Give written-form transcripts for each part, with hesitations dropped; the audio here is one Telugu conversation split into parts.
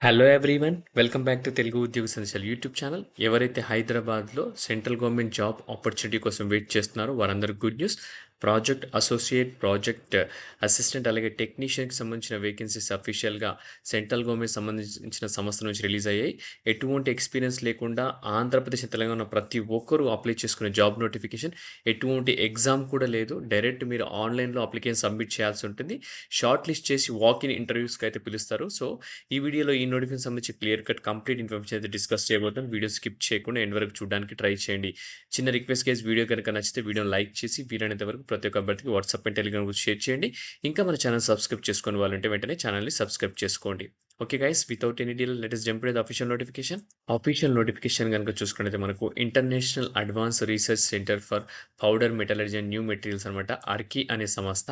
Hello everyone welcome back to Telugu ఉద్యోగ సందేశాలు యూట్యూబ్ ఛానల్. ఎవరైతే హైదరాబాద్లో సెంట్రల్ గవర్నమెంట్ జాబ్ ఆపర్చునిటీ కోసం వెయిట్ చేస్తున్నారో వారందరికీ good news. Project associate, project assistant, అలాగే టెక్నీషియన్కి సంబంధించిన వేకెన్సీస్ అఫీషియల్గా సెంట్రల్ గవర్నమెంట్ సంబంధించిన సంస్థ నుంచి రిలీజ్ అయ్యాయి. ఎటువంటి ఎక్స్పీరియన్స్ లేకుండా ఆంధ్రప్రదేశ్, తెలంగాణ ప్రతి ఒక్కరూ అప్లై చేసుకునే జాబ్ నోటిఫికేషన్. ఎటువంటి ఎగ్జామ్ కూడా లేదు. డైరెక్ట్ మీరు ఆన్లైన్లో అప్లికేషన్ సబ్మిట్ చేయాల్సి ఉంటుంది. షార్ట్ లిస్ట్ చేసి వాక్ ఇన్ ఇంటర్వ్యూస్కి అయితే పిలుస్తారు. సో ఈ వీడియోలో ఈ నోటిఫికేషన్ సంబంధించి క్లియర్ కట్ కంప్లీట్ ఇన్ఫర్మేషన్ అయితే డిస్కస్ చేయబోతాం. వీడియో స్కిప్ చేయకుండా ఎండ్ వరకు చూడడానికి ట్రై చేయండి. చిన్న రిక్వెస్ట్ గైస్, వీడియో కనుక నచ్చితే వీడియోని లైక్ చేసి వీలైనంత వరకు ప్రతి ఒక్క అభ్యర్థికి వాట్సాప్ అండ్ టెలిగ్రామ్ షేర్ చేయండి. ఇంకా మన ఛానల్ సబ్స్క్రైబ్ చేసుకునే వాళ్ళంటే వెంటనే ఛానల్ని సబ్స్క్రైబ్ చేసుకోండి. Okay guys, without any deal let us jump to the official notification. Official notification కనుక చూసుకున్నట్లయితే మనకు international advance research centre for powder metallurgy and new materials అనమాట, ఆర్కీ అనే సంస్థ,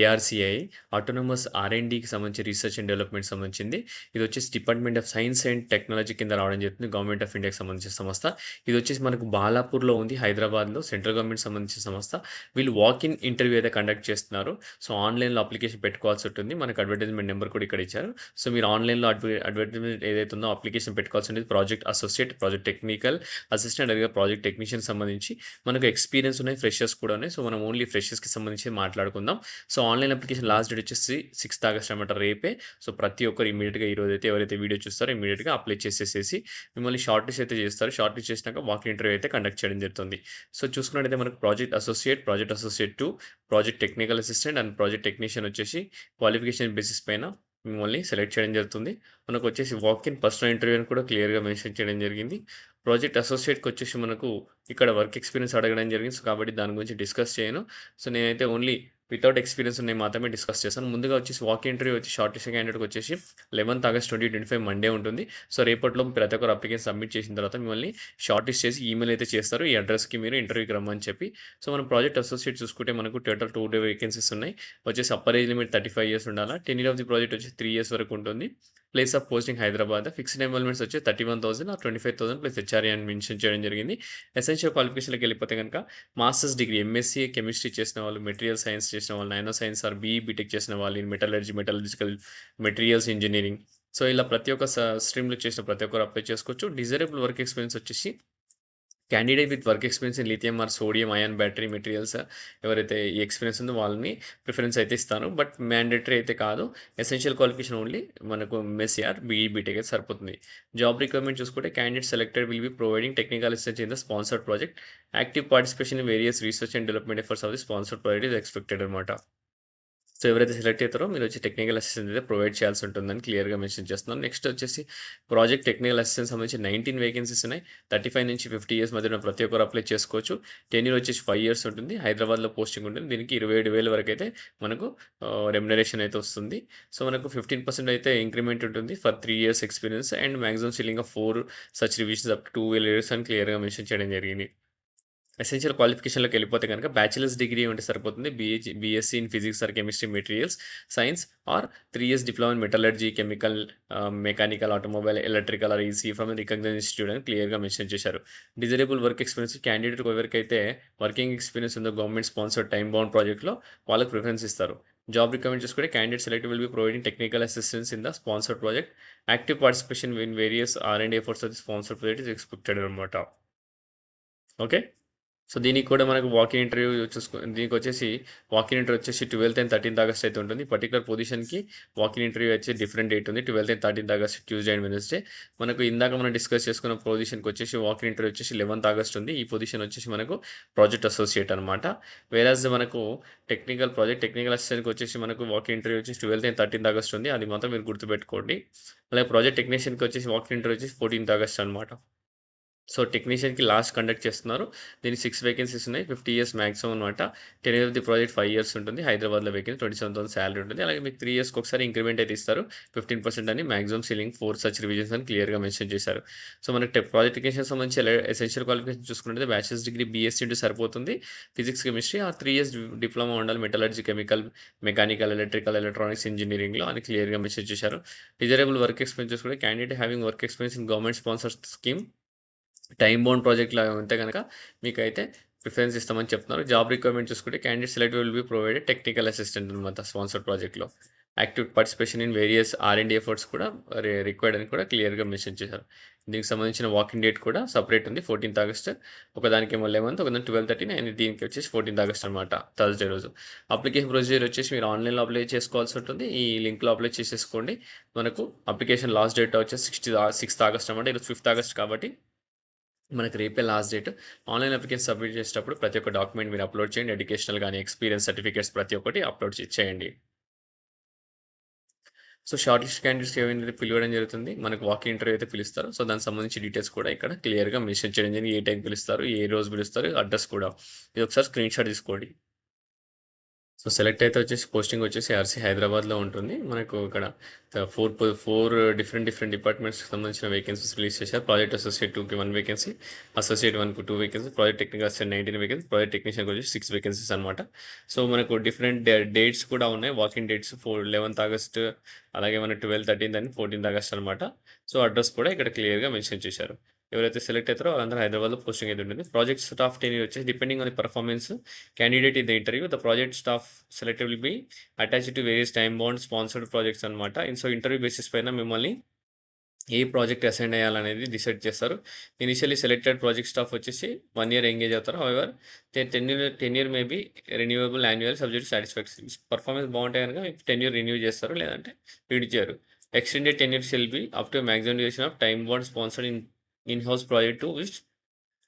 ఏఆర్సీఐ ఆటోనమస్ ఆర్ఎండ్కి సంబంధించి రీసెర్చ్ అండ్ డెవలప్మెంట్ సంబంధించింది. ఇది వచ్చేసి department of science and technology కింద రావడం జరుగుతుంది. గవర్నమెంట్ ఆఫ్ ఇండియాకి సంబంధించిన సంస్థ. ఇది వచ్చేసి మనకు బాలాపూర్లో ఉంది, హైదరాబాద్లో, సెంట్రల్ గవర్నమెంట్ సంబంధించిన సంస్థ. వీళ్ళు వాక్ ఇన్ ఇంటర్వ్యూ అయితే కండక్ట్ చేస్తున్నారు. సో ఆన్లైన్లో అప్లికేషన్ పెట్టుకోవాల్సి ఉంటుంది. మనకు అడ్వర్టైజ్మెంట్ నెంబర్ కూడా ఇక్కడ ఇచ్చారు. సో మీరు ఆన్లైన్లో అడ్వర్టైజ్మెంట్ ఏదైతే ఉందో అప్లికేషన్ పెట్టుకోవాల్సి ఉంటుంది. Project associate, project technical assistant, అలాగే ప్రాజెక్ట్ టెక్నీషియన్ సంబంధించి మనకు ఎక్స్పీరియన్స్ ఉన్నాయి, ఫ్రెషర్స్ కూడా ఉన్నాయి. సో మనం ఓన్లీ ఫ్రెషర్స్కి సంబంధించి మాట్లాడుకుందాం. So online application last date వచ్చేసి 6th ఆగస్ట్ అనమాట, రేపే. సో ప్రతి ఒక్కరు ఇమీడియట్గా ఈరోజు అయితే ఎవరైతే వీడియో చూస్తారో ఇమీడియట్గా అప్లై చేసేసేసి మిమ్మల్ని షార్ట్ లిస్ట్ అయితే చేస్తారు. షార్ట్ లిస్ట్ చేసినాక వాక్ ఇంటర్వ్యూ అయితే కండక్ట్ చేయడం జరుగుతుంది. సో చూసుకున్నట్టయితే మనకు project associate, project associate 2, project technical assistant and project technician వచ్చేసి క్వాలిఫికేషన్ బేసిస్ పైన మిమ్మల్ని సెలెక్ట్ చేయడం జరుగుతుంది. మనకు వచ్చేసి వాక్ ఇన్ పర్సనల్ ఇంటర్వ్యూ అని కూడా క్లియర్గా మెన్షన్ చేయడం జరిగింది. ప్రాజెక్ట్ అసోసియేట్కి వచ్చేసి మనకు ఇక్కడ వర్క్ ఎక్స్పీరియన్స్ అడగడం జరిగింది. సో కాబట్టి దాని గురించి డిస్కస్ చేయను. సో నేనైతే ఓన్లీ వితౌట్ ఎక్స్పీరియన్స్ ఉన్నాయి మాత్రమే డిస్కస్ చేస్తాను. ముందుగా వచ్చేసి వాక్ ఇంటర్వ్యూ వచ్చి షార్ట్ లిస్ట్ క్యాండిడేట్కి వచ్చేసి 11th ఆగస్ట్ 2025 మండే ఉంటుంది. సో రేపట్లో ప్రతి ఒక్కరు అప్లికేషన్ సబ్మిట్ చేసిన తర్వాత మిమ్మల్ని షార్ట్ లిస్ట్ చేసి ఈమెయిల్ అయితే చేస్తారు. ఈ అడ్రస్కి మీరు ఇంటర్వ్యూకి రమ్మని చెప్పి. సో మనం ప్రాజెక్ట్ అసోసియేట్ చూసుకుంటే మనకు టోటల్ 2 వేకెన్సీస్ ఉన్నాయి. వచ్చేసి అప్పర్ ఏజ్ లిమిట్ 35 years ఉండాలా. టెన్యూర్ ఆఫ్ ది ప్రాజెక్ట్ వచ్చి 3 years వరకు ఉంటుంది. Place of posting Hyderabad. Fixed enrolments వచ్చి 31,000 ఆర్ 25,000 ప్లస్ హెచ్ఆర్ఏ అని మెన్షన్ చేయడం జరిగింది. ఎసెన్షియల్ క్వాలిఫికేషన్కి వెళ్ళిపోతే కనుక మాస్టర్స్ డిగ్రీ ఎంఎస్సీ కెమిస్ట్రీ చేసిన వాళ్ళు, మెటీరియల్ సైన్స్ చేసిన వాళ్ళు, nano science or BE BTech చేసిన వాళ్ళు, metallurgy, metallurgical materials engineering. So ఇలా ప్రతి ఒక్క స్ట్రీమ్లో చేసిన ప్రతి ఒక్కరు అప్లై చేసుకోవచ్చు. డిజైరబుల్ వర్క్ ఎక్స్పీరియన్స్ వచ్చేసి candidate with work experience in lithium or sodium ion battery materials ఎవరైతే ఈ ఎక్స్పీరియన్స్ ఉందో వాళ్ళని ప్రిఫరెన్స్ అయితే ఇస్తాను. బట్ మ్యాండేటరీ అయితే కాదు. ఎసెన్షియల్ క్వాలిఫికేషన్ ఓన్లీ మనకు ఎంఎస్సీ ఆర్ బీఈ బీటెక్ అయితే సరిపోతుంది. జాబ్ రిక్వైర్మెంట్ చూసుకుంటే candidate selected will be providing technical assistance in the sponsored project. Active participation in various research and development efforts of the sponsored project is expected అనమాట. సో ఎవరైతే సెలెక్ట్ అవుతారో మీరు వచ్చి టెక్నికల్ అసిస్టెన్స్ అయితే ప్రొవైడ్ చేయాల్సి ఉంటుందని క్లియర్గా మెన్షన్ చేస్తున్నాను. నెక్స్ట్ వచ్చేసి ప్రాజెక్ట్ టెక్నికల్ అసిస్టెన్స్ సంబంధించి 19 వేకెన్సీస్ ఉన్నాయి. 35 నుంచి 50 years మధ్య ఉన్న ప్రతి ఒక్కరు అప్లై చేసుకోవచ్చు. టెన్యూర్ వచ్చేసి 5 years ఉంటుంది. హైదరాబాద్లో పోస్టింగ్ ఉంటుంది. దీనికి 27,000 వరకు అయితే మనకు రెమ్యునరేషన్ అయితే వస్తుంది. సో మనకు 15% అయితే ఇంక్రిమెంట్ ఉంటుంది for 3 years experience and maximum ceiling of 4 such revisions up to 12 years అని క్లియర్గా మెన్షన్ చేయడం జరిగింది. ఎసెన్షియల్ క్వాలిఫికేషన్‌లోకి వెళ్ళిపోతే గనక బ్యాచిలర్స్ డిగ్రీ ఉంటే సరిపోతుంది. BSc in physics or chemistry, materials science or 3 years diploma in metallurgy, chemical, mechanical, automobile, electrical or EC from recognised institute అని క్లియర్‌గా మెన్షన్ చేశారు. డిజైరబుల్ వర్క్ ఎక్స్పీరియన్స్ క్యాండిడేట్ ఎవరికైతే వర్కింగ్ ఎక్స్పీరియన్స్ ఉందో గవర్నమెంట్ స్పాన్సర్డ్ టైమ్ బౌండ్ ప్రాజెక్ట్‌లో వాళ్ళకి ప్రిఫరెన్స్ ఇస్తారు. జాబ్ రిక్వైర్మెంట్ చూసుకుంటే candidate select will be providing technical assistance in the sponsored project. Active participation in various R and D efforts of the sponsored project is expected అనమాట. ఓకే. సో దీనికి కూడా మనకు వాకిన్ ఇంటర్వ్యూ దీనికొచ్చేసి వాకిన్ ఇంటర్వ్యూ వచ్చేసి 12th అండ్ 13th ఆగస్ట్ అయితే ఉంటుంది. పర్టికులర్ పొజిషన్‌కి వాకిన్ ఇంటర్వ్యూ వచ్చి డిఫరెంట్ డేట్ ఉంది. 12th and 13th August Tuesday and Wednesday. మనకు ఇందాక మనం డిస్కస్ చేసుకున్న పొజిషన్‌కి వచ్చేసి వాకిన్ ఇంటర్వ్యూ వచ్చేసి 11th ఆగస్ట్ ఉంది. ఈ పొజిషన్ వచ్చేసి మనకు ప్రాజెక్ట్ అసోసియేట్ అనమాట. వేరాజ్ మనకు టెక్నికల్ అసిస్టెంట్‌కి వచ్చేసి మనకు వాకిన్ ఇంటర్వ్యూ వచ్చేసి 12th అండ్ 13th ఆగస్ట్ ఉంది. అది మాత్రం మీరు గుర్తుపెట్టుకోండి. అలాగే ప్రాజెక్ట్ టెక్నీషియన్‌కి వచ్చేసి వాకిన్ ఇంటర్వ్యూ వచ్చేసి 14th ఆగస్ట్ అనమాట. సో టెక్నీషియన్‌కి లాస్ట్ కండక్ట్ చేస్తున్నారు. దీనికి 6 వేకెన్సీస్ ఉన్నాయి. 50 years మాక్సిమం అనమాట. Tenure of the project 5 years ఉంటుంది. హైదరాబాద్‌లో వేకెన్సీ 27,000 సాలరీ ఉంటుంది. అలాగే మీకు 3 yearsకి ఒకసారి ఇంక్రిమెంట్ అయితే ఇస్తారు. 15% అని మాక్సిమం సీలింగ్ 4 సచ్ రివిజన్స్ అని క్లియర్‌గా మెన్షన్ చేశారు. సో మనకి ప్రాజెక్ట్ టెక్నీషియన్ సంబంధించి ఎసెన్షియల్ క్వాలిఫికేషన్ చూసుకున్నట్లయితే బ్యాచిలర్స్ డిగ్రీ బీఎస్సీ ఉంటే సరిపోతుంది. ఫిజిక్స్, కెమిస్ట్రీ ఆ 3 years డిప్లొమా ఉండాలి. Metallurgy, chemical, mechanical, electrical, electronics ఇంజినీరింగ్‌లో అని క్లియర్‌గా మెన్షన్ చేశారు. డిజైరబుల్ వర్క్ ఎక్స్పీరియన్స్ చూసుకుంటే candidate having work experience in government sponsored scheme, time bound project లాగా ఉంటే గనక మీకైతే ప్రిఫరెన్స్ ఇస్తామని చెప్తున్నారు. జాబ్ రిక్వైర్మెంట్ చూసుకుంటే candidate select will be provided technical assistant అనమాట స్పాన్సర్డ్ ప్రాజెక్ట్‌లో. Active participation in various R and D efforts కూడా రిక్వైర్డ్ అని కూడా క్లియర్‌గా మెన్షన్ చేశారు. దీనికి సంబంధించిన వాకింగ్ డేట్ కూడా సెపరేట్ ఉంది. 14థ్ ఆగస్ట్. ఒకదానికేమో 11థ్, ఒకదానికి 12/13 అండ్ దీనికి వచ్చేసి 14థ్ ఆగస్ట్ అనమాట. థర్స్‌డే రోజు. అప్లికేషన్ ప్రొసీజర్ వచ్చేసి మీరు ఆన్‌లైన్‌లో అప్లై చేసుకోవాల్సి ఉంటుంది. ఈ లింక్‌లో అప్లై చేసేసుకోండి. మనకు అప్లికేషన్ లాస్ట్ డేట్ వచ్చేసి 6థ్ ఆగస్ట్ అనమాట. ఈరోజు 5థ్ ఆగస్ట్ కాబట్టి మనకి రేపే last date. Online application submit చేసేటప్పుడు ప్రతి ఒక్క డాక్యుమెంట్ మీరు అప్లోడ్ చేయండి. ఎడ్యుకేషనల్ గాని, ఎక్స్‌పీరియన్స్ సర్టిఫికేట్స్ ప్రతి ఒక్కటి అప్లోడ్ చేయండి. సో, షార్ట్ లిస్ట్ క్యాండిడేట్స్ ఏమైనా పిలవడం జరుగుతుంది. మనకు వాక్ ఇంటర్వ్యూ అయితే పిలుస్తారు. సో, దానికి సంబంధించి డీటెయిల్స్ కూడా ఇక్కడ క్లియర్‌గా మెన్షన్ చేయడం జరిగింది. ఏ టైంకి పిలుస్తారు, ఏ రోజు పిలుస్తారు, అడ్రస్ కూడా. ఇది ఒకసారి స్క్రీన్‌షాట్ తీసుకోండి. సో, సెలెక్ట్ అయితే వచ్చేసి పోస్టింగ్ వచ్చేసి ఆర్‌సీ హైదరాబాద్‌లో ఉంటుంది. మనకు ఇక్కడ 4 డిఫరెంట్ డిపార్ట్మెంట్స్‌కి సంబంధించిన వేకెన్సీస్ రిలీజ్ చేశారు. ప్రాజెక్ట్ అసోసియేట్ 2కి 1 వేకెన్సీ, అసోసియేట్ 1కి 2 vacancy, project technical assistant 19 vacancy, project టెక్నీషియన్‌కి వచ్చేసి 6 వేకెన్సీస్ అనమాట. సో, మనకు డిఫరెంట్ డేట్స్ కూడా ఉన్నాయి. వాకింగ్ డేట్స్ 11థ్ ఆగస్ట్, అలాగే మన 12, 13 అండ్ 14థ్ ఆగస్ట్ అనమాట. సో, అడ్రస్ కూడా ఇక్కడ క్లియర్‌గా మెన్షన్ చేశారు. ఎవరైతే సెలెక్ట్ అవుతారో వాళ్ళందరూ హైదరాబాద్‌లో పోస్టింగ్ అయితే ఉంటుంది. ప్రాజెక్ట్ స్టాఫ్ టెన్యూర్ వచ్చేసి depending on the performance candidate in the interview the project staff selected will be attached to various time bound sponsored projects అనమాట. సో, ఇంటర్వ్యూ బేసిస్ పైన మిమ్మల్ని ఏ ప్రాజెక్ట్ అసైన్ అయ్యాలనేది డిసైడ్ చేస్తారు. ఇనిషియల్లీ సెలెక్టెడ్ ప్రాజెక్ట్ స్టాఫ్ వచ్చేసి 1 ఇయర్ ఎంగేజ్ అవుతారు. However tenure may be renewable annual subject satisfaction. Performance బాగుంటే కనుక మీకు టెన్యూర్ రెన్యూ చేస్తారు, లేదంటే రిడ్యూస్ చేయరు. Extended tenure shell be up to maximum duration of time bound sponsored in house project to which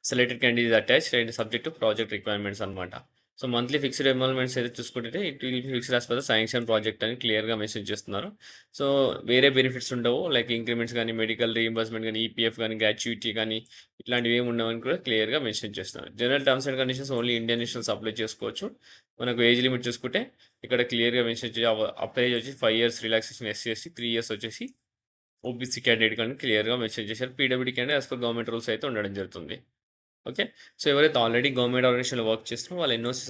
selected candidate attached and subject to project requirements అనమాట. సో, మంత్లీ ఫిక్స్డ్ ఎన్రోల్మెంట్స్ అయితే చూసుకుంటే it will be fixed as per the sanction project అని క్లియర్‌గా మెన్షన్ చేస్తున్నారు. సో, వేరే బెనిఫిట్స్ ఉండవు. లైక్ ఇంక్రిమెంట్స్ గానీ, మెడికల్ రీయింబర్స్‌మెంట్ గానీ, ఈపీఎఫ్ గానీ, గ్రాట్యుటీ కానీ ఇట్లాంటివి ఏమి ఉండవని కూడా క్లియర్‌గా మెన్షన్ చేస్తున్నారు. General terms and conditions only Indian nationals apply చేసుకోవచ్చు. మనకు ఏజ్ లిమిట్ చూసుకుంటే ఇక్కడ క్లియర్‌గా మెన్షన్ అప్లై ఏజ్ వచ్చి 5 ఇయర్స్ రిలాక్సేషన్ ఎస్సీ, 3 ఇయర్స్ వచ్చేసి ఓబీసీ క్యాండిడేట్ కానీ క్లియర్‌గా మెన్షన్ చేశారు. PWD candidate as per government rules అయితే ఉండడం జరుగుతుంది. ఓకే. సో, ఎవరైతే ఆల్రెడీ గవర్నమెంట్ ఆర్గనైజేషన్‌లో వర్క్ చేస్తున్నారో వాళ్ళు ఎన్ఓసీ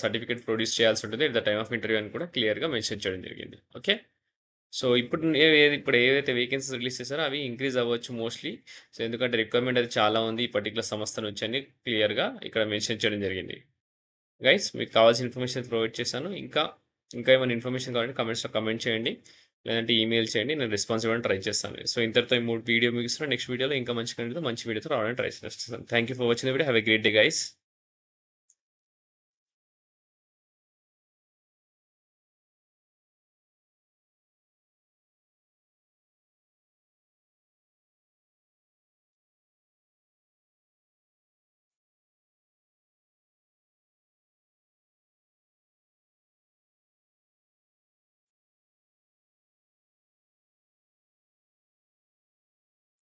సర్టిఫికేట్ ప్రొడ్యూస్ చేయాల్సి ఉంటుంది at the time of interview అని కూడా క్లియర్‌గా మెన్షన్ చేయడం జరిగింది. ఓకే. సో, ఇప్పుడు ఏవైతే వేకెన్సీస్ రిలీజ్ చేశారో అవి ఇంక్రీజ్ అవ్వచ్చు మోస్ట్‌లీ. సో, ఎందుకంటే రిక్వైర్మెంట్ అది చాలా ఉంది ఈ పర్టిక్యులర్ సంస్థ నుంచి అని క్లియర్‌గా ఇక్కడ మెన్షన్ చేయడం జరిగింది. గైస్ మీకు కావాల్సిన ఇన్ఫర్మేషన్ ప్రొవైడ్ చేశాను. ఇంకా ఏమైనా ఇన్ఫర్మేషన్ కావాలంటే కామెంట్స్‌లో కామెంట్ చేయండి. లేదంటే ఈమెయిల్ చేయండి. నేను రెస్పాన్స్ ఇవ్వడానికి ట్రై చేస్తాను. సో, ఇంతటితో ఈ 3 వీడియో ముగిస్తున్నాను. నెక్స్ట్ వీడియోలో ఇంకా మంచి కంటెంట్‌తో మంచి వీడియోతో రావడానికి ట్రై చేస్తాను. Thank you for watching the video. Have a great day guys.